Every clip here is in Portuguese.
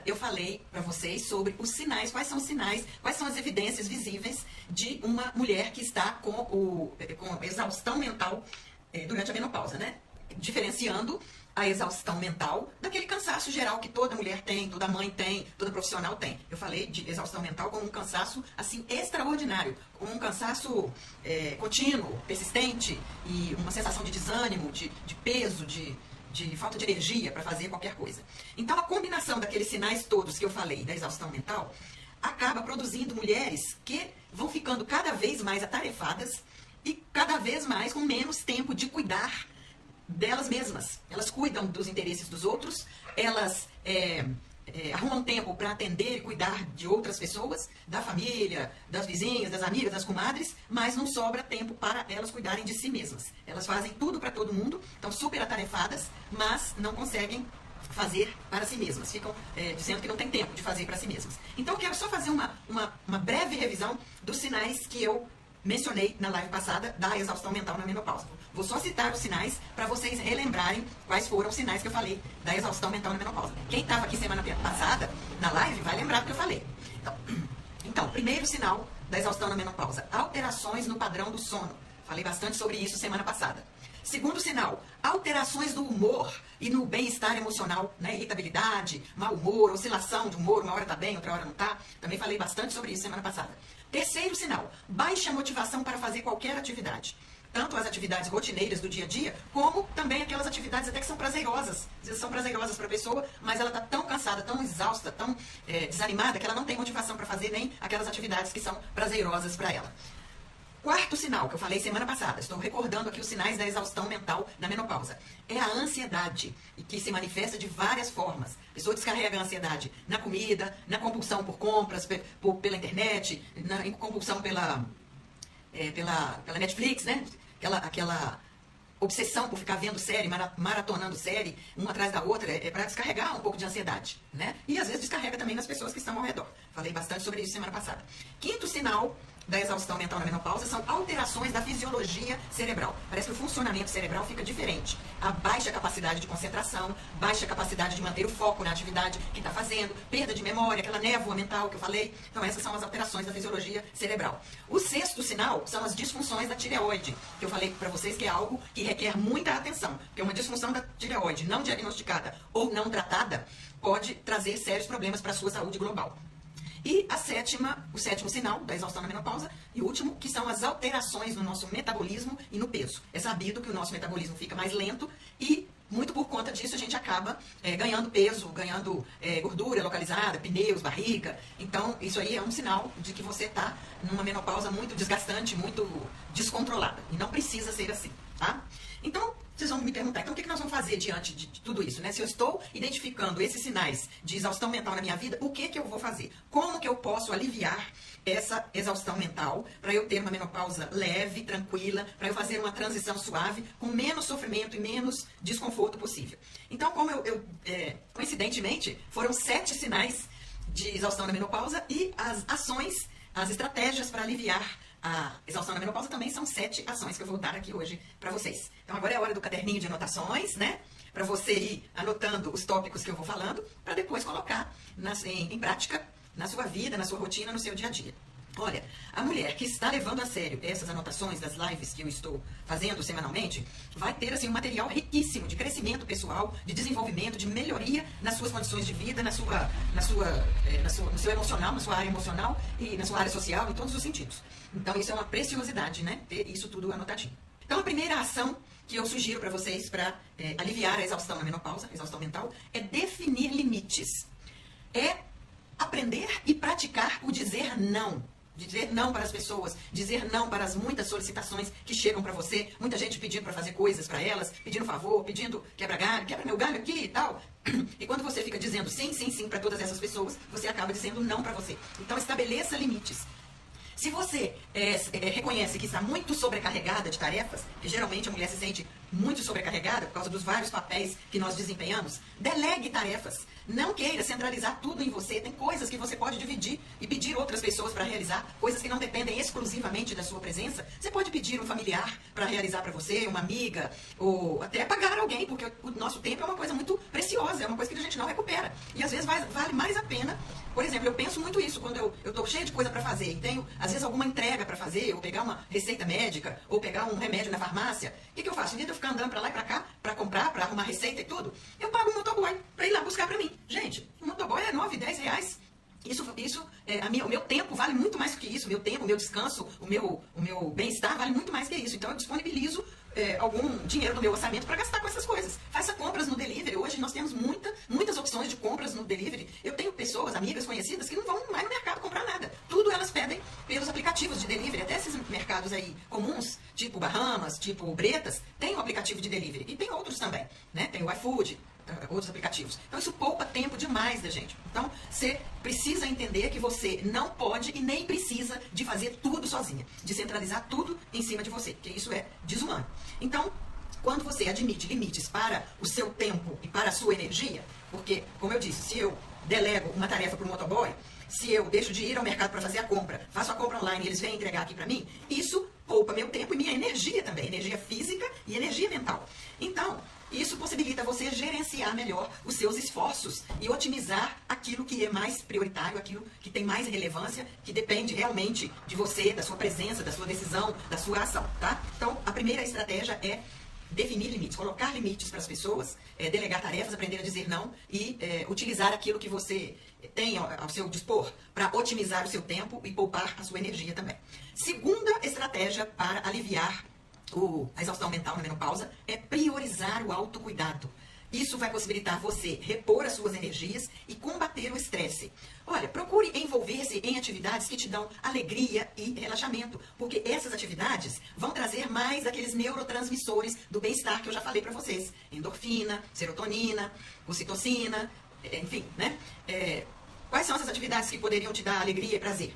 eu falei para vocês sobre os sinais, quais são os sinais, quais são as evidências visíveis de uma mulher que está com exaustão mental durante a menopausa, né? Diferenciando a exaustão mental daquele cansaço geral que toda mulher tem, toda mãe tem, toda profissional tem. Eu falei de exaustão mental como um cansaço, assim, extraordinário, como um cansaço contínuo, persistente e uma sensação de desânimo, de peso, de falta de energia para fazer qualquer coisa. Então, a combinação daqueles sinais todos que eu falei da exaustão mental acaba produzindo mulheres que vão ficando cada vez mais atarefadas e cada vez mais com menos tempo de cuidar delas mesmas. Elas cuidam dos interesses dos outros, elas arrumam tempo para atender e cuidar de outras pessoas, da família, das vizinhas, das amigas, das comadres, mas não sobra tempo para elas cuidarem de si mesmas. Elas fazem tudo para todo mundo, estão super atarefadas, mas não conseguem fazer para si mesmas. Ficam dizendo que não tem tempo de fazer para si mesmas. Então eu quero só fazer uma breve revisão dos sinais que eu mencionei na live passada da exaustão mental na menopausa. Vou só citar os sinais para vocês relembrarem quais foram os sinais que eu falei da exaustão mental na menopausa. Quem estava aqui semana passada na live vai lembrar do que eu falei. Então, primeiro sinal da exaustão na menopausa, alterações no padrão do sono. Falei bastante sobre isso semana passada. Segundo sinal, alterações do humor e no bem-estar emocional, né? Irritabilidade, mau humor, oscilação de humor, uma hora tá bem, outra hora não tá. Também falei bastante sobre isso semana passada. Terceiro sinal, baixa motivação para fazer qualquer atividade. Tanto as atividades rotineiras do dia a dia, como também aquelas atividades até que são prazerosas. Às vezes são prazerosas para a pessoa, mas ela está tão cansada, tão exausta, tão desanimada, que ela não tem motivação para fazer nem aquelas atividades que são prazerosas para ela. Quarto sinal, que eu falei semana passada, estou recordando aqui os sinais da exaustão mental na menopausa, é a ansiedade, e que se manifesta de várias formas. A pessoa descarrega a ansiedade na comida, na compulsão por compras, pela internet, na compulsão pela Netflix, né? Aquela obsessão por ficar vendo série, maratonando série, uma atrás da outra, para descarregar um pouco de ansiedade, né? E às vezes descarrega também nas pessoas que estão ao redor. Falei bastante sobre isso semana passada. Quinto sinal da exaustão mental na menopausa são alterações da fisiologia cerebral. Parece que o funcionamento cerebral fica diferente. A baixa capacidade de concentração, baixa capacidade de manter o foco na atividade que está fazendo, perda de memória, aquela névoa mental que eu falei. Então essas são as alterações da fisiologia cerebral. O sexto sinal são as disfunções da tireoide, que eu falei para vocês que é algo que requer muita atenção, porque uma disfunção da tireoide não diagnosticada ou não tratada pode trazer sérios problemas para a sua saúde global. E o sétimo sinal da exaustão na menopausa, e o último, que são as alterações no nosso metabolismo e no peso. É sabido que o nosso metabolismo fica mais lento e, muito por conta disso, a gente acaba ganhando peso, ganhando gordura localizada, pneus, barriga. Então, isso aí é um sinal de que você está numa menopausa muito desgastante, muito descontrolada. E não precisa ser assim, tá? Então, vocês vão me perguntar, então o que nós vamos fazer diante de tudo isso, né? Se eu estou identificando esses sinais de exaustão mental na minha vida, o que eu vou fazer? Como que eu posso aliviar essa exaustão mental para eu ter uma menopausa leve, tranquila, para eu fazer uma transição suave, com menos sofrimento e menos desconforto possível? Então, como coincidentemente, foram 7 sinais de exaustão na menopausa e as ações, as estratégias para aliviar a exaustão na menopausa também são 7 ações que eu vou dar aqui hoje para vocês. Então agora é a hora do caderninho de anotações, né? Para você ir anotando os tópicos que eu vou falando, para depois colocar em prática na sua vida, na sua rotina, no seu dia a dia. Olha, a mulher que está levando a sério essas anotações das lives que eu estou fazendo semanalmente, vai ter assim, um material riquíssimo de crescimento pessoal, de desenvolvimento, de melhoria nas suas condições de vida, no seu emocional, na sua área emocional e na sua área social, em todos os sentidos. Então isso é uma preciosidade, né? Ter isso tudo anotadinho. Então a primeira ação que eu sugiro para vocês para aliviar a exaustão na menopausa, a exaustão mental, é definir limites. É aprender e praticar o dizer não. Dizer não para as pessoas, dizer não para as muitas solicitações que chegam para você, muita gente pedindo para fazer coisas para elas, pedindo favor, pedindo quebra meu galho aqui e tal. E quando você fica dizendo sim, sim, sim para todas essas pessoas, você acaba dizendo não para você. Então estabeleça limites. Se você reconhece que está muito sobrecarregada de tarefas, que geralmente a mulher se sente muito sobrecarregada por causa dos vários papéis que nós desempenhamos, delegue tarefas. Não queira centralizar tudo em você. Tem coisas que você pode dividir e pedir outras pessoas para realizar, coisas que não dependem exclusivamente da sua presença. Você pode pedir um familiar para realizar para você, uma amiga, ou até pagar alguém, porque o nosso tempo é uma coisa muito preciosa, é uma coisa que a gente não recupera. E às vezes vale mais a Por exemplo, eu penso muito isso quando eu estou cheia de coisa para fazer e tenho, às vezes, alguma entrega para fazer, ou pegar uma receita médica, ou pegar um remédio na farmácia. O que eu faço? Em vez de eu ficar andando para lá e para cá, para comprar, para arrumar receita e tudo, eu pago um motoboy para ir lá buscar para mim. Gente, o motoboy é 9, 10 reais. O meu tempo vale muito mais que isso. Meu tempo, o meu descanso, o meu bem-estar vale muito mais que isso. Então eu disponibilizo algum dinheiro do meu orçamento para gastar com essas coisas. Faça compras no delivery. Hoje nós temos muitas opções de compras no delivery. Eu tenho pessoas, amigas, conhecidas, que não vão mais no mercado comprar nada. Tudo elas pedem pelos aplicativos de delivery. Até esses mercados aí comuns, tipo Bahamas, tipo Bretas, tem um aplicativo de delivery. E tem outros também, né? Tem o iFood, outros aplicativos. Então isso poupa tempo demais da gente. Então você precisa entender que você não pode e nem precisa de fazer tudo sozinha, de centralizar tudo em cima de você, porque isso é desumano. Então, quando você admite limites para o seu tempo e para a sua energia, porque, como eu disse, se eu delego uma tarefa para o motoboy, se eu deixo de ir ao mercado para fazer a compra, faço a compra online e eles vêm entregar aqui para mim, isso poupa meu tempo e minha energia também, energia física e energia mental. Então, isso possibilita você gerenciar melhor os seus esforços e otimizar aquilo que é mais prioritário, aquilo que tem mais relevância, que depende realmente de você, da sua presença, da sua decisão, da sua ação, tá? Então, a primeira estratégia é definir limites, colocar limites para as pessoas, delegar tarefas, aprender a dizer não e utilizar aquilo que você tem ao seu dispor para otimizar o seu tempo e poupar a sua energia também. Segunda estratégia para aliviar a exaustão mental na menopausa é priorizar o autocuidado. Isso vai possibilitar você repor as suas energias e combater o estresse. Olha, procure envolver-se em atividades que te dão alegria e relaxamento, porque essas atividades vão trazer mais aqueles neurotransmissores do bem-estar que eu já falei para vocês. Endorfina, serotonina, ocitocina, enfim, né? Quais são essas atividades que poderiam te dar alegria e prazer?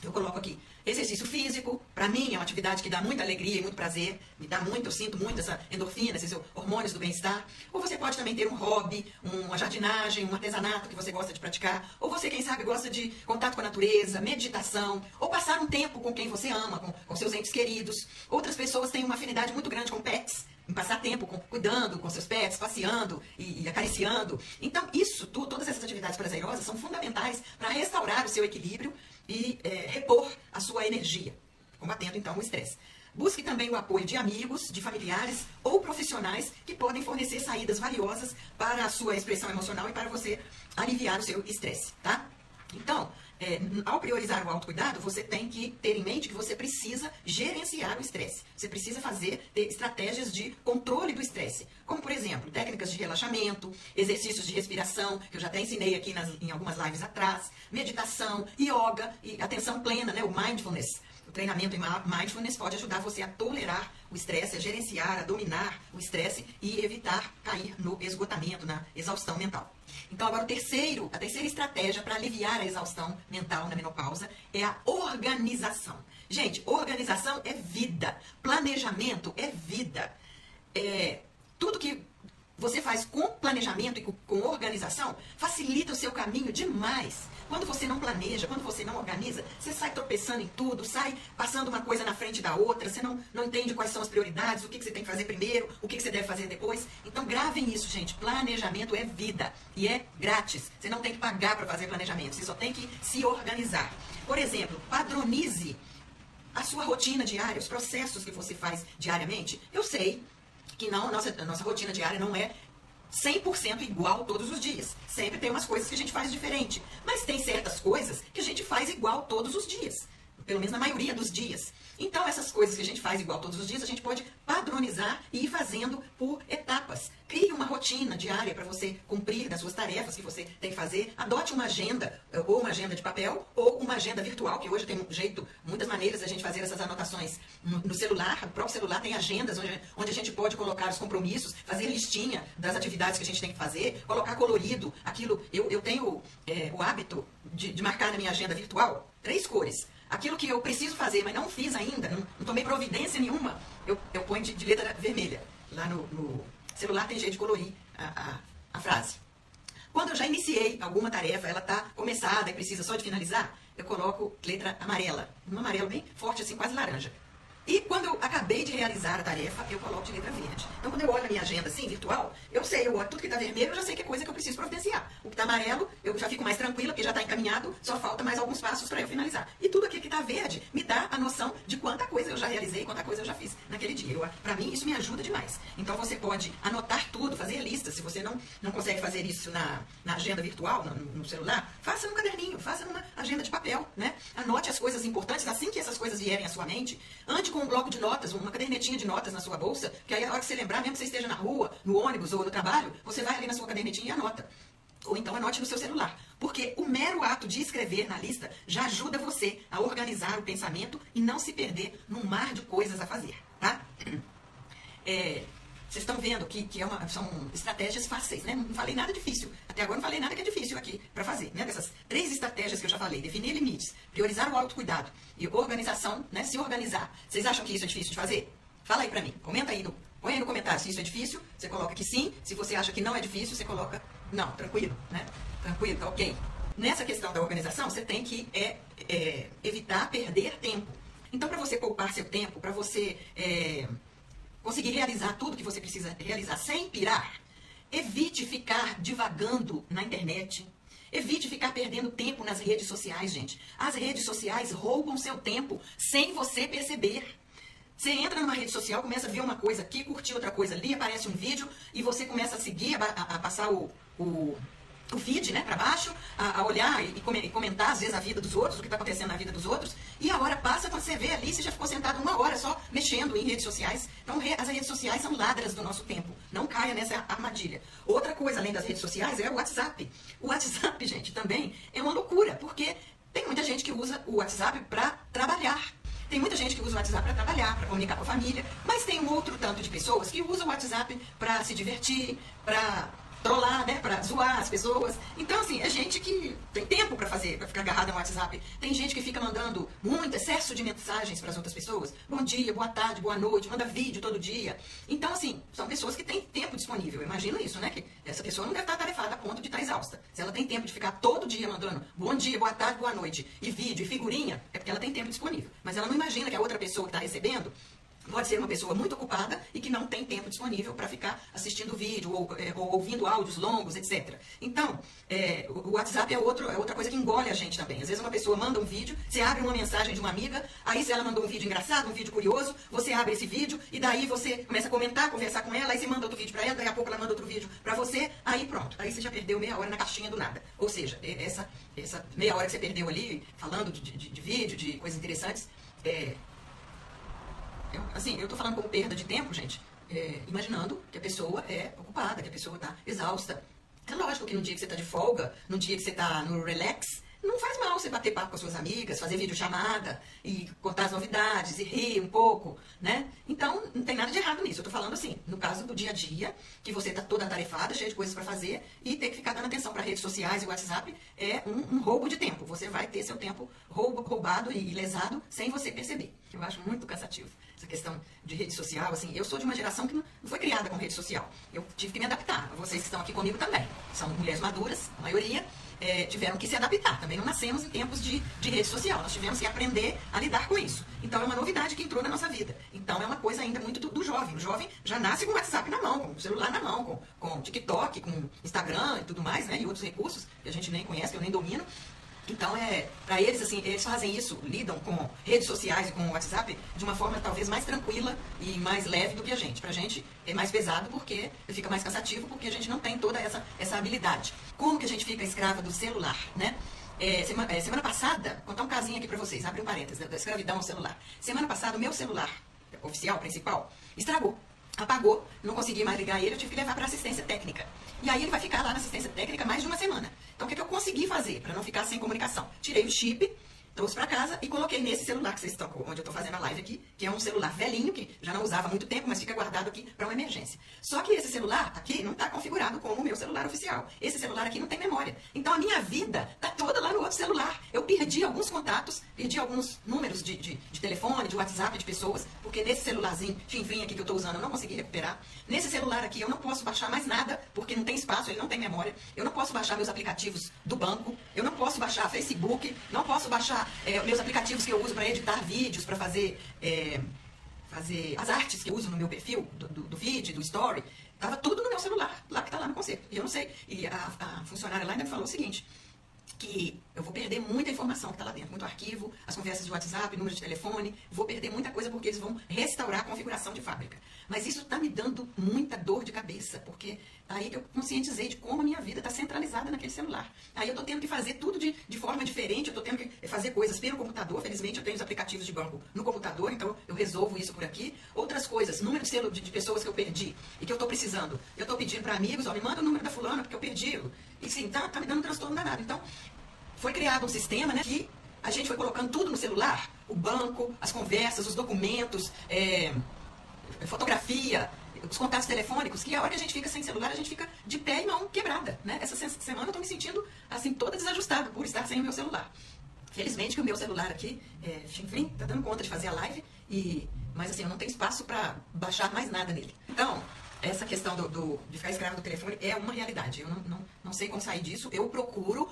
Eu coloco aqui, exercício físico, para mim é uma atividade que dá muita alegria e muito prazer, me dá muito, eu sinto muito essa endorfina, esses hormônios do bem-estar. Ou você pode também ter um hobby, uma jardinagem, um artesanato que você gosta de praticar. Ou você, quem sabe, gosta de contato com a natureza, meditação, ou passar um tempo com quem você ama, com seus entes queridos. Outras pessoas têm uma afinidade muito grande com pets, em passar tempo cuidando com seus pets, passeando e acariciando. Então, todas essas atividades prazerosas são fundamentais para restaurar o seu equilíbrio e repor a sua energia, combatendo então o estresse. Busque também o apoio de amigos, de familiares ou profissionais que podem fornecer saídas valiosas para a sua expressão emocional e para você aliviar o seu estresse, tá? Então, ao priorizar o autocuidado, você tem que ter em mente que você precisa gerenciar o estresse. Você precisa ter estratégias de controle do estresse. Como, por exemplo, técnicas de relaxamento, exercícios de respiração, que eu já até ensinei aqui em algumas lives atrás, meditação, yoga e atenção plena, né, o mindfulness. O treinamento em mindfulness pode ajudar você a tolerar o estresse, a gerenciar, a dominar o estresse e evitar cair no esgotamento, na exaustão mental. Então, agora a terceira estratégia para aliviar a exaustão mental na menopausa é a organização. Gente, organização é vida. Planejamento é vida. Tudo que você faz com planejamento e com organização facilita o seu caminho demais. Quando você não planeja, quando você não organiza, você sai tropeçando em tudo, sai passando uma coisa na frente da outra, você não entende quais são as prioridades, o que você tem que fazer primeiro, o que você deve fazer depois. Então gravem isso, gente. Planejamento é vida e é grátis. Você não tem que pagar para fazer planejamento, você só tem que se organizar. Por exemplo, padronize a sua rotina diária, os processos que você faz diariamente. Eu sei que a nossa rotina diária não é 100% igual todos os dias. Sempre tem umas coisas que a gente faz diferente. Mas tem certas coisas que a gente faz igual todos os dias. Pelo menos na maioria dos dias. Então, essas coisas que a gente faz igual todos os dias, a gente pode padronizar e ir fazendo por etapas. Crie uma rotina diária para você cumprir das suas tarefas que você tem que fazer. Adote uma agenda, ou uma agenda de papel, ou uma agenda virtual, que hoje tem um jeito, muitas maneiras de a gente fazer essas anotações no celular. O próprio celular tem agendas onde a gente pode colocar os compromissos, fazer listinha das atividades que a gente tem que fazer, colocar colorido. Aquilo, eu tenho o hábito de marcar na minha agenda virtual 3 cores. Aquilo que eu preciso fazer, mas não fiz ainda, não tomei providência nenhuma, eu ponho de letra vermelha. Lá no celular tem jeito de colorir a frase. Quando eu já iniciei alguma tarefa, ela está começada e precisa só de finalizar, eu coloco letra amarela. Um amarelo bem forte, assim, quase laranja. E quando eu acabei de realizar a tarefa, eu coloco de letra verde. Então, quando eu olho a minha agenda assim, virtual, eu sei, eu olho tudo que está vermelho, eu já sei que é coisa que eu preciso providenciar. O que está amarelo, eu já fico mais tranquila, porque já está encaminhado, só falta mais alguns passos para eu finalizar. E tudo aquilo que está verde me dá a noção de quanta coisa eu já realizei, quanta coisa eu já fiz naquele dia. Para mim, isso me ajuda demais. Então, você pode anotar tudo, fazer listas. Se você não consegue fazer isso na agenda virtual, no celular, faça no caderninho, faça numa agenda de papel, né? Anote as coisas importantes, assim que essas coisas vierem à sua mente, ande com um bloco de notas, uma cadernetinha de notas na sua bolsa, que aí a hora que você lembrar, mesmo que você esteja na rua, no ônibus ou no trabalho, você vai ali na sua cadernetinha e anota. Ou então anote no seu celular. Porque o mero ato de escrever na lista já ajuda você a organizar o pensamento e não se perder num mar de coisas a fazer, tá? Vocês estão vendo que são estratégias fáceis, né? Não falei nada difícil. Até agora não falei nada que é difícil aqui para fazer, né? Dessas 3 estratégias que eu já falei: definir limites, priorizar o autocuidado e organização, né? Se organizar. Vocês acham que isso é difícil de fazer? Fala aí para mim. Comenta aí, põe aí no comentário se isso é difícil. Você coloca que sim. Se você acha que não é difícil, você coloca não. Tranquilo, né? Tranquilo, tá ok. Nessa questão da organização, você tem que evitar perder tempo. Então, para você poupar seu tempo, para você conseguir realizar tudo que você precisa realizar sem pirar, evite ficar divagando na internet. Evite ficar perdendo tempo nas redes sociais, gente. As redes sociais roubam seu tempo sem você perceber. Você entra numa rede social, começa a ver uma coisa aqui, curtir outra coisa ali, aparece um vídeo e você começa a seguir, a passar o feed, né, para baixo, a olhar e comentar, às vezes, a vida dos outros, o que está acontecendo na vida dos outros, e a hora passa, quando você vê ali, você já ficou sentado 1 hora só mexendo em redes sociais. Então, as redes sociais são ladras do nosso tempo. Não caia nessa armadilha. Outra coisa, além das redes sociais, é o WhatsApp. O WhatsApp, gente, também é uma loucura, porque tem muita gente que usa o WhatsApp para trabalhar. Tem muita gente que usa o WhatsApp para trabalhar, para comunicar com a família, mas tem um outro tanto de pessoas que usam o WhatsApp para se divertir, para trollar, né, para zoar as pessoas. Então, assim, é gente que tem tempo para fazer, para ficar agarrada no WhatsApp. Tem gente que fica mandando muito excesso de mensagens para as outras pessoas. Bom dia, boa tarde, boa noite, manda vídeo todo dia. Então, assim, são pessoas que têm tempo disponível. Eu imagino isso, né, que essa pessoa não deve estar atarefada a ponto de estar exausta. Se ela tem tempo de ficar todo dia mandando bom dia, boa tarde, boa noite, e vídeo, e figurinha, é porque ela tem tempo disponível. Mas ela não imagina que a outra pessoa que está recebendo pode ser uma pessoa muito ocupada e que não tem tempo disponível para ficar assistindo vídeo ou ouvindo áudios longos, etc. Então, o WhatsApp é outra coisa que engole a gente também. Às vezes uma pessoa manda um vídeo, você abre uma mensagem de uma amiga, aí se ela mandou um vídeo engraçado, um vídeo curioso, você abre esse vídeo e daí você começa a comentar, conversar com ela, aí você manda outro vídeo para ela, daqui a pouco ela manda outro vídeo para você, aí pronto. Aí você já perdeu meia hora na caixinha do nada. Ou seja, essa meia hora que você perdeu ali, falando de vídeo, de coisas interessantes, eu estou falando como perda de tempo, gente, imaginando que a pessoa é ocupada, que a pessoa está exausta. É lógico que no dia que você está de folga, no dia que você está no relax, não faz mal você bater papo com as suas amigas, fazer videochamada e contar as novidades e rir um pouco, né? Então, não tem nada de errado nisso. Eu tô falando assim, no caso do dia a dia, que você tá toda atarefada, cheia de coisas para fazer e ter que ficar dando atenção para redes sociais e WhatsApp é um roubo de tempo. Você vai ter seu tempo roubado e lesado sem você perceber. Eu acho muito cansativo essa questão de rede social. Assim, eu sou de uma geração que não foi criada com rede social. Eu tive que me adaptar. Vocês que estão aqui comigo também. São mulheres maduras, a maioria. Tiveram que se adaptar. Também não nascemos em tempos de rede social. Nós tivemos que aprender a lidar com isso. Então, é uma novidade que entrou na nossa vida. Então, é uma coisa ainda muito do jovem. O jovem já nasce com o WhatsApp na mão, com o celular na mão, com TikTok, com Instagram e tudo mais, né? E outros recursos que a gente nem conhece, que eu nem domino. Então, para eles, assim, eles fazem isso, lidam com redes sociais e com o WhatsApp de uma forma talvez mais tranquila e mais leve do que a gente. Pra gente é mais pesado porque fica mais cansativo, porque a gente não tem toda essa habilidade. Como que a gente fica escrava do celular, né? Semana passada, vou contar um casinho aqui pra vocês, abre um parênteses, da escravidão ao celular. Semana passada, o meu celular oficial, principal, estragou. Apagou, não consegui mais ligar ele, eu tive que levar para assistência técnica. E aí ele vai ficar lá na assistência técnica mais de uma semana. Então o que eu consegui fazer para não ficar sem comunicação? Tirei o chip, trouxe para casa e coloquei nesse celular que vocês estão, onde eu estou fazendo a live aqui, que é um celular velhinho, que já não usava há muito tempo, mas fica guardado aqui para uma emergência. Só que esse celular aqui não está configurado como o meu celular oficial. Esse celular aqui não tem memória. Então a minha vida está toda lá no outro celular. Eu perdi alguns contatos, perdi alguns números de telefone, de WhatsApp de pessoas, porque nesse celularzinho, chinfrim aqui que eu estou usando, eu não consegui recuperar. Nesse celular aqui eu não posso baixar mais nada, porque não tem espaço, ele não tem memória. Eu não posso baixar meus aplicativos do banco, eu não posso baixar Facebook, não posso baixar meus aplicativos que eu uso para editar vídeos, para fazer fazer as artes que eu uso no meu perfil, do feed, do story, estava tudo no meu celular, lá que está lá no concerto. E eu não sei. E a funcionária lá ainda me falou o seguinte, que eu vou perder muita informação que está lá dentro, muito arquivo, as conversas de WhatsApp, número de telefone, vou perder muita coisa porque eles vão restaurar a configuração de fábrica. Mas isso está me dando muita dor de cabeça, porque aí que eu conscientizei de como a minha vida está centralizada naquele celular. Aí eu estou tendo que fazer tudo de forma diferente, eu estou tendo que fazer coisas pelo computador, felizmente eu tenho os aplicativos de banco no computador, então eu resolvo isso por aqui. Outras coisas, número de pessoas que eu perdi e que eu estou precisando. Eu estou pedindo para amigos, ó, me manda o número da fulana porque eu perdi. E sim, tá me dando um transtorno danado. Então, foi criado um sistema, né, que a gente foi colocando tudo no celular, o banco, as conversas, os documentos, fotografia, os contatos telefônicos, que a hora que a gente fica sem celular, a gente fica de pé e mão quebrada, né? Essa semana eu estou me sentindo, assim, toda desajustada por estar sem o meu celular. Felizmente que o meu celular aqui, enfim, tá dando conta de fazer a live, mas assim, eu não tenho espaço para baixar mais nada nele. Então, essa questão de ficar escravo do telefone é uma realidade. Eu não sei como sair disso. Eu procuro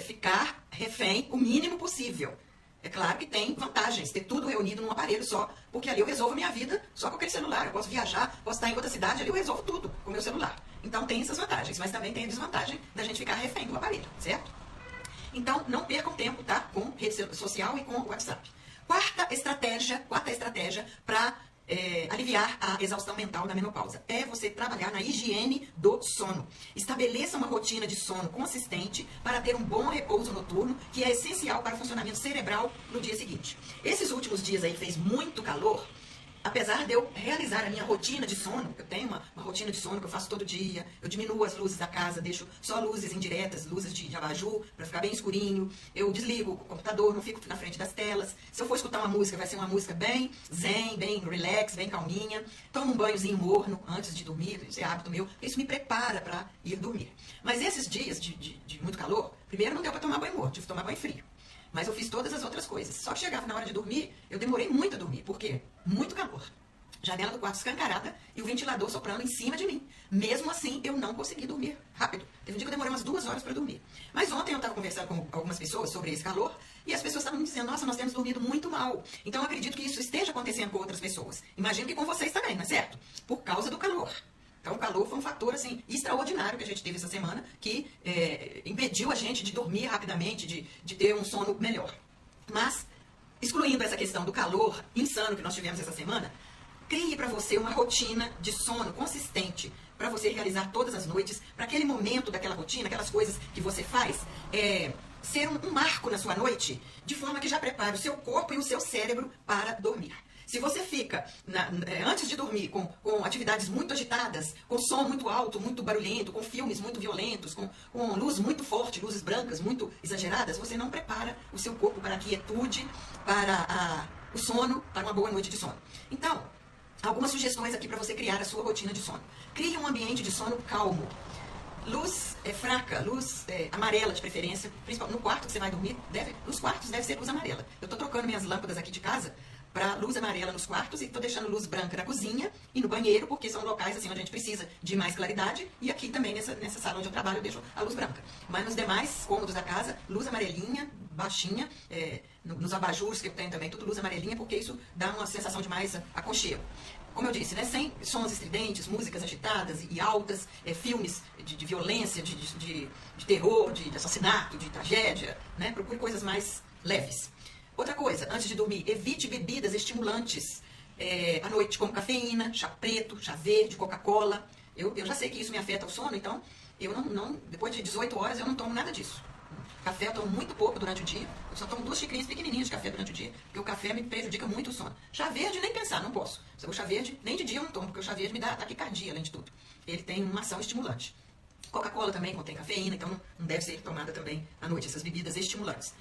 ficar refém o mínimo possível. É claro que tem vantagens, ter tudo reunido num aparelho só, porque ali eu resolvo a minha vida só com aquele celular. Eu posso viajar, posso estar em outra cidade, ali eu resolvo tudo com o meu celular. Então tem essas vantagens, mas também tem a desvantagem da gente ficar refém do aparelho, certo? Então não percam tempo, tá? Com rede social e com o WhatsApp. Quarta estratégia para aliviar a exaustão mental da menopausa é você trabalhar na higiene do sono. Estabeleça uma rotina de sono consistente para ter um bom repouso noturno, que é essencial para o funcionamento cerebral no dia seguinte. Esses últimos dias aí fez muito calor. Apesar de eu realizar a minha rotina de sono, eu tenho uma rotina de sono que eu faço todo dia, eu diminuo as luzes da casa, deixo só luzes indiretas, luzes de abajur, para ficar bem escurinho, eu desligo o computador, não fico na frente das telas. Se eu for escutar uma música, vai ser uma música bem zen, bem relax, bem calminha. Tomo um banhozinho morno antes de dormir, isso é hábito meu, isso me prepara para ir dormir. Mas esses dias de muito calor, primeiro não deu para tomar banho morno, tive que tomar banho frio. Mas eu fiz todas as outras coisas. Só que chegava na hora de dormir, eu demorei muito a dormir. Por quê? Muito calor. Janela do quarto escancarada e o ventilador soprando em cima de mim. Mesmo assim, eu não consegui dormir rápido. Teve um dia que eu demorei umas 2 horas para dormir. Mas ontem eu estava conversando com algumas pessoas sobre esse calor e as pessoas estavam me dizendo, nossa, nós temos dormido muito mal. Então eu acredito que isso esteja acontecendo com outras pessoas. Imagino que com vocês também, não é certo? Por causa do calor. Então, o calor foi um fator, assim, extraordinário que a gente teve essa semana, que impediu a gente de dormir rapidamente, de ter um sono melhor. Mas, excluindo essa questão do calor insano que nós tivemos essa semana, crie para você uma rotina de sono consistente, para você realizar todas as noites, para aquele momento daquela rotina, aquelas coisas que você faz, ser um marco na sua noite, de forma que já prepare o seu corpo e o seu cérebro para dormir. Se você fica, antes de dormir, com atividades muito agitadas, com som muito alto, muito barulhento, com filmes muito violentos, com luz muito forte, luzes brancas muito exageradas, você não prepara o seu corpo para a quietude, para o sono, para uma boa noite de sono. Então, algumas sugestões aqui para você criar a sua rotina de sono. Crie um ambiente de sono calmo. Luz fraca, luz amarela de preferência, principalmente no quarto que você vai dormir, nos quartos deve ser luz amarela. Eu estou trocando minhas lâmpadas aqui de casa para luz amarela nos quartos e estou deixando luz branca na cozinha e no banheiro, porque são locais assim onde a gente precisa de mais claridade, e aqui também nessa sala onde eu trabalho eu deixo a luz branca. Mas nos demais cômodos da casa, luz amarelinha, baixinha, nos abajures que eu tenho também, tudo luz amarelinha, porque isso dá uma sensação de mais aconchego. Como eu disse, né, sem sons estridentes, músicas agitadas e altas, filmes de violência, de terror, de assassinato, de tragédia, né, procure coisas mais leves. Outra coisa, antes de dormir, evite bebidas estimulantes à noite, como cafeína, chá preto, chá verde, Coca-Cola. Eu já sei que isso me afeta o sono, então eu depois de 18 horas eu não tomo nada disso. Café eu tomo muito pouco durante o dia, eu só tomo 2 xicrinhas pequenininhas de café durante o dia, porque o café me prejudica muito o sono. Chá verde nem pensar, não posso. O chá verde, nem de dia eu não tomo, porque o chá verde me dá taquicardia, além de tudo. Ele tem uma ação estimulante. Coca-Cola também contém cafeína, então não deve ser tomada também à noite, essas bebidas estimulantes.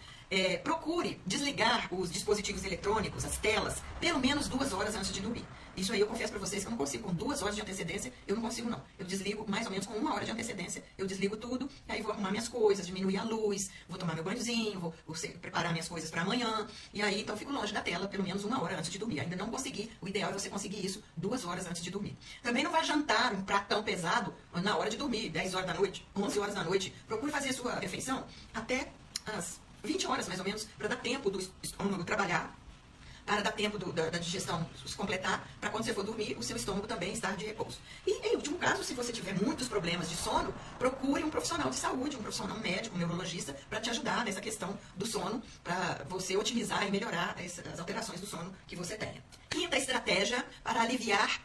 Procure desligar os dispositivos eletrônicos, as telas, pelo menos 2 horas antes de dormir. Isso aí eu confesso para vocês que eu não consigo, com 2 horas de antecedência, eu não consigo não. Eu desligo mais ou menos com 1 hora de antecedência, eu desligo tudo, aí vou arrumar minhas coisas, diminuir a luz, vou tomar meu banhozinho, vou preparar minhas coisas para amanhã, e aí então fico longe da tela pelo menos 1 hora antes de dormir. Ainda não consegui, o ideal é você conseguir isso 2 horas antes de dormir. Também não vai jantar um pratão pesado na hora de dormir, 10 horas da noite, 11 horas da noite. Procure fazer a sua refeição até as 20 horas mais ou menos, para dar tempo do estômago trabalhar, para dar tempo da digestão se completar, para quando você for dormir, o seu estômago também estar de repouso. E, em último caso, se você tiver muitos problemas de sono, procure um profissional de saúde, um profissional médico, um neurologista, para te ajudar nessa questão do sono, para você otimizar e melhorar as alterações do sono que você tenha. Quinta estratégia para aliviar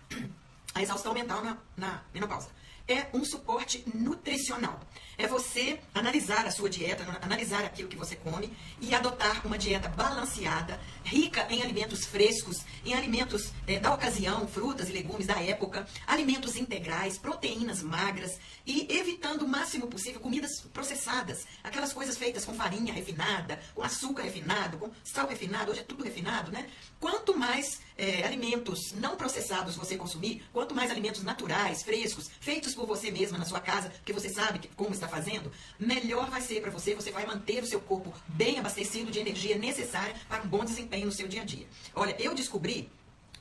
a exaustão mental na menopausa. É um suporte nutricional. É você analisar a sua dieta, analisar aquilo que você come e adotar uma dieta balanceada, rica em alimentos frescos, em alimentos da ocasião, frutas e legumes da época, alimentos integrais, proteínas magras e evitando o máximo possível comidas processadas, aquelas coisas feitas com farinha refinada, com açúcar refinado, com sal refinado, hoje é tudo refinado, né? Quanto mais alimentos não processados você consumir, quanto mais alimentos naturais, frescos, feitos por você mesma na sua casa, que você sabe como está fazendo, melhor vai ser para você, você vai manter o seu corpo bem abastecido de energia necessária para um bom desempenho no seu dia a dia. Olha, eu descobri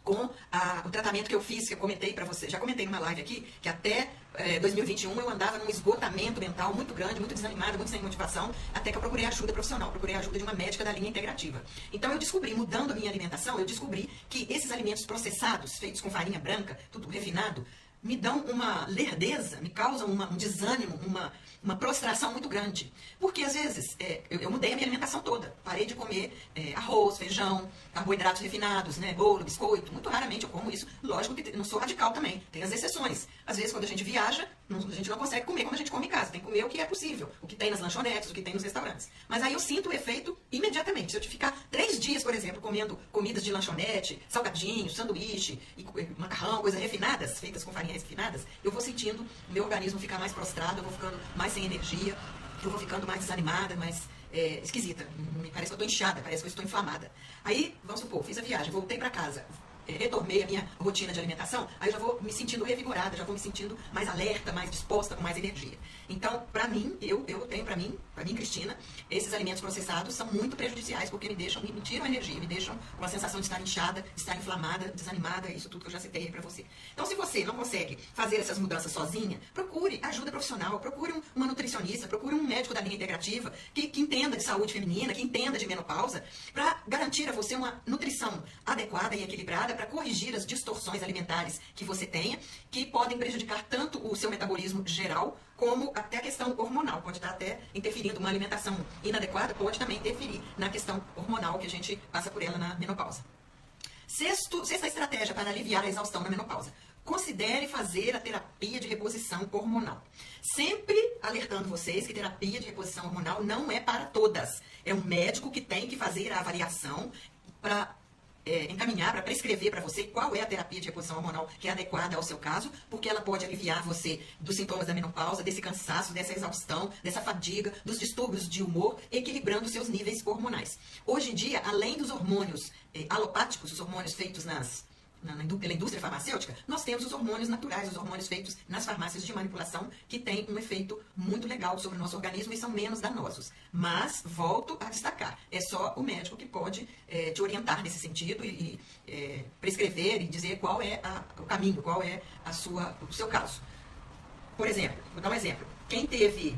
com o tratamento que eu fiz, que eu comentei para você, já comentei numa live aqui, que até 2021 eu andava num esgotamento mental muito grande, muito desanimada, muito sem motivação, até que eu procurei ajuda profissional, procurei a ajuda de uma médica da linha integrativa. Então eu descobri, mudando a minha alimentação, eu descobri que esses alimentos processados, feitos com farinha branca, tudo refinado, me dão uma lerdeza, me causam um desânimo, uma prostração muito grande. Porque, às vezes, eu mudei a minha alimentação toda. Parei de comer arroz, feijão, carboidratos refinados, né, bolo, biscoito. Muito raramente eu como isso. Lógico que não sou radical também. Tem as exceções. Às vezes, quando a gente viaja, a gente não consegue comer como a gente come em casa. Tem que comer o que é possível. O que tem nas lanchonetes, o que tem nos restaurantes. Mas aí eu sinto o efeito imediatamente. Se eu ficar 3 dias, por exemplo, comendo comidas de lanchonete, salgadinho, sanduíche, macarrão, coisas refinadas, feitas com farinha refinadas, eu vou sentindo o meu organismo ficar mais prostrado, eu vou ficando mais sem energia, eu vou ficando mais desanimada, mais esquisita. Parece que eu estou inchada, parece que eu estou inflamada. Aí, vamos supor, fiz a viagem, voltei para casa, retomei a minha rotina de alimentação, aí eu já vou me sentindo revigorada, já vou me sentindo mais alerta, mais disposta, com mais energia. Então, para mim, eu tenho para mim, Cristina, esses alimentos processados são muito prejudiciais porque me tiram energia, me deixam com a sensação de estar inchada, de estar inflamada, desanimada, isso tudo que eu já citei aí para você. Então, se você não consegue fazer essas mudanças sozinha, procure ajuda profissional, procure uma nutricionista, procure um médico da linha integrativa que entenda de saúde feminina, que entenda de menopausa, para garantir a você uma nutrição adequada e equilibrada para corrigir as distorções alimentares que você tenha, que podem prejudicar tanto o seu metabolismo geral, como até a questão hormonal. Pode estar até interferindo. Uma alimentação inadequada pode também interferir na questão hormonal que a gente passa por ela na menopausa. Sexta estratégia para aliviar a exaustão na menopausa. Considere fazer a terapia de reposição hormonal. Sempre alertando vocês que terapia de reposição hormonal não é para todas. É um médico que tem que fazer a avaliação para encaminhar, para prescrever para você qual é a terapia de reposição hormonal que é adequada ao seu caso, porque ela pode aliviar você dos sintomas da menopausa, desse cansaço, dessa exaustão, dessa fadiga, dos distúrbios de humor, equilibrando seus níveis hormonais. Hoje em dia, além dos hormônios alopáticos, os hormônios feitos pela indústria farmacêutica, nós temos os hormônios naturais, os hormônios feitos nas farmácias de manipulação, que têm um efeito muito legal sobre o nosso organismo e são menos danosos. Mas, volto a destacar, é só o médico que pode te orientar nesse sentido e prescrever e dizer qual é o caminho, qual é o seu caso. Por exemplo, vou dar um exemplo. Quem teve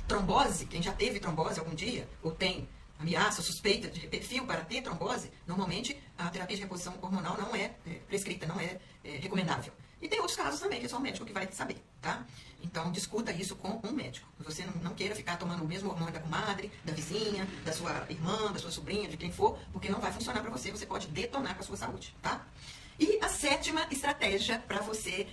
trombose, quem já teve trombose algum dia, ou tem ameaça, suspeita de perfil para ter trombose, normalmente a terapia de reposição hormonal não é prescrita, não é recomendável. E tem outros casos também, que é só o médico que vai saber, tá? Então, discuta isso com um médico. Você não queira ficar tomando o mesmo hormônio da comadre, da vizinha, da sua irmã, da sua sobrinha, de quem for, porque não vai funcionar para você, você pode detonar com a sua saúde, tá? E a 7ª estratégia para você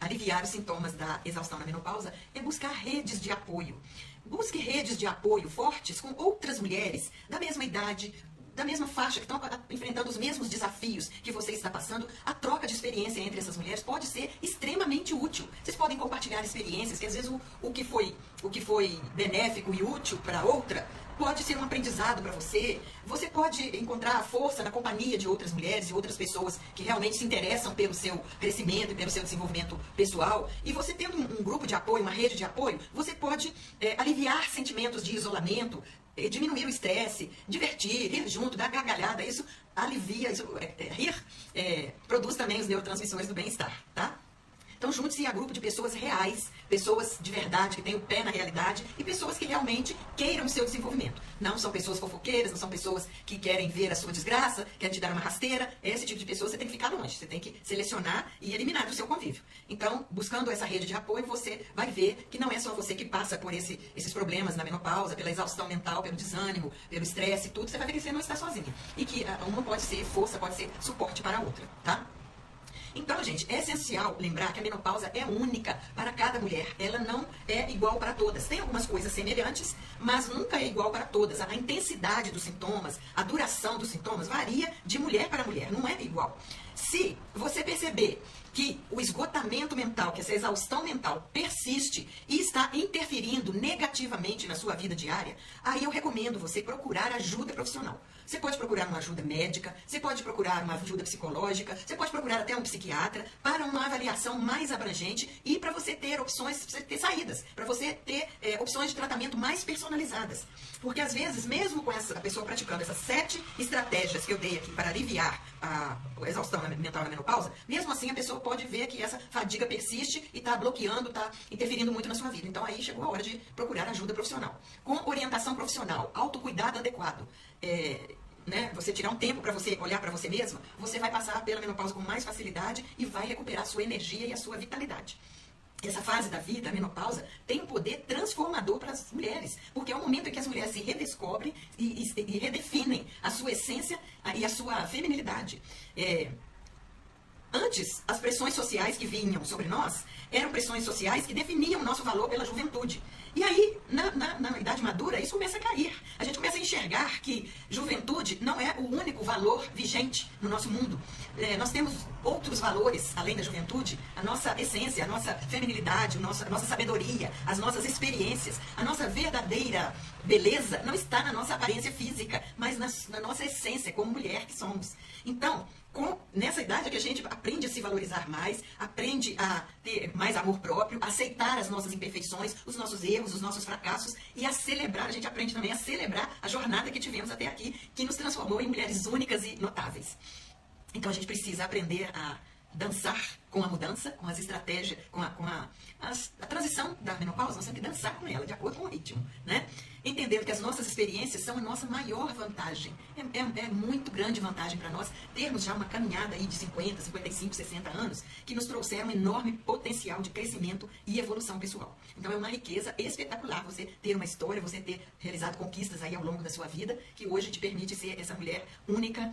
aliviar os sintomas da exaustão na menopausa é buscar redes de apoio. Busque redes de apoio fortes com outras mulheres da mesma idade, da mesma faixa, que estão enfrentando os mesmos desafios que você está passando. A troca de experiência entre essas mulheres pode ser extremamente útil. Vocês podem compartilhar experiências, que às vezes o que foi benéfico e útil para outra pode ser um aprendizado para você. Você pode encontrar força na companhia de outras mulheres e outras pessoas que realmente se interessam pelo seu crescimento e pelo seu desenvolvimento pessoal. E você tendo um grupo de apoio, uma rede de apoio, você pode aliviar sentimentos de isolamento, diminuir o estresse, divertir, rir junto, dar gargalhada. Isso alivia, rir produz também os neurotransmissores do bem-estar, tá? Então junte-se a grupo de pessoas reais, pessoas de verdade, que têm o pé na realidade e pessoas que realmente queiram o seu desenvolvimento. Não são pessoas fofoqueiras, não são pessoas que querem ver a sua desgraça, querem te dar uma rasteira. Esse tipo de pessoa você tem que ficar longe, você tem que selecionar e eliminar do seu convívio. Então, buscando essa rede de apoio, você vai ver que não é só você que passa por esses problemas na menopausa, pela exaustão mental, pelo desânimo, pelo estresse e tudo, você vai ver que você não está sozinha. E que uma pode ser força, pode ser suporte para a outra, tá? Então, gente, é essencial lembrar que a menopausa é única para cada mulher. Ela não é igual para todas. Tem algumas coisas semelhantes, mas nunca é igual para todas. A intensidade dos sintomas, a duração dos sintomas varia de mulher para mulher, não é igual. Se você perceber que o esgotamento mental, que essa exaustão mental persiste e está interferindo negativamente na sua vida diária, aí eu recomendo você procurar ajuda profissional. Você pode procurar uma ajuda médica, você pode procurar uma ajuda psicológica, você pode procurar até um psiquiatra para uma avaliação mais abrangente e para você ter opções, para você ter saídas, para você ter opções de tratamento mais personalizadas. Porque às vezes, mesmo com a pessoa praticando essas 7 estratégias que eu dei aqui para aliviar a exaustão mental na menopausa, mesmo assim a pessoa pode ver que essa fadiga persiste e está bloqueando, está interferindo muito na sua vida. Então aí chegou a hora de procurar ajuda profissional. Com orientação profissional, autocuidado adequado, você tirar um tempo para você olhar para você mesma, você vai passar pela menopausa com mais facilidade e vai recuperar a sua energia e a sua vitalidade. Essa fase da vida, a menopausa, tem um poder transformador para as mulheres, porque é o momento em que as mulheres se redescobrem e redefinem a sua essência e a sua feminilidade. Antes, as pressões sociais que vinham sobre nós eram pressões sociais que definiam o nosso valor pela juventude. E aí, na idade madura, isso começa a cair. A gente começa a enxergar que juventude não é o único valor vigente no nosso mundo. Nós temos outros valores, além da juventude, a nossa essência, a nossa feminilidade, a nossa sabedoria, as nossas experiências. A nossa verdadeira beleza não está na nossa aparência física, mas na nossa essência, como mulher que somos. Então, nessa idade é que a gente aprende a se valorizar mais, aprende a ter mais amor próprio, a aceitar as nossas imperfeições, os nossos erros, os nossos fracassos e a celebrar, a gente aprende também a celebrar a jornada que tivemos até aqui, que nos transformou em mulheres únicas e notáveis. Então a gente precisa aprender a dançar com a mudança, com as estratégias, com a transição da menopausa. Nós temos que dançar com ela, de acordo com o ritmo, né? Entendendo que as nossas experiências são a nossa maior vantagem. É muito grande vantagem para nós termos já uma caminhada aí de 50, 55, 60 anos que nos trouxeram um enorme potencial de crescimento e evolução pessoal. Então é uma riqueza espetacular você ter uma história, você ter realizado conquistas aí ao longo da sua vida que hoje te permite ser essa mulher única,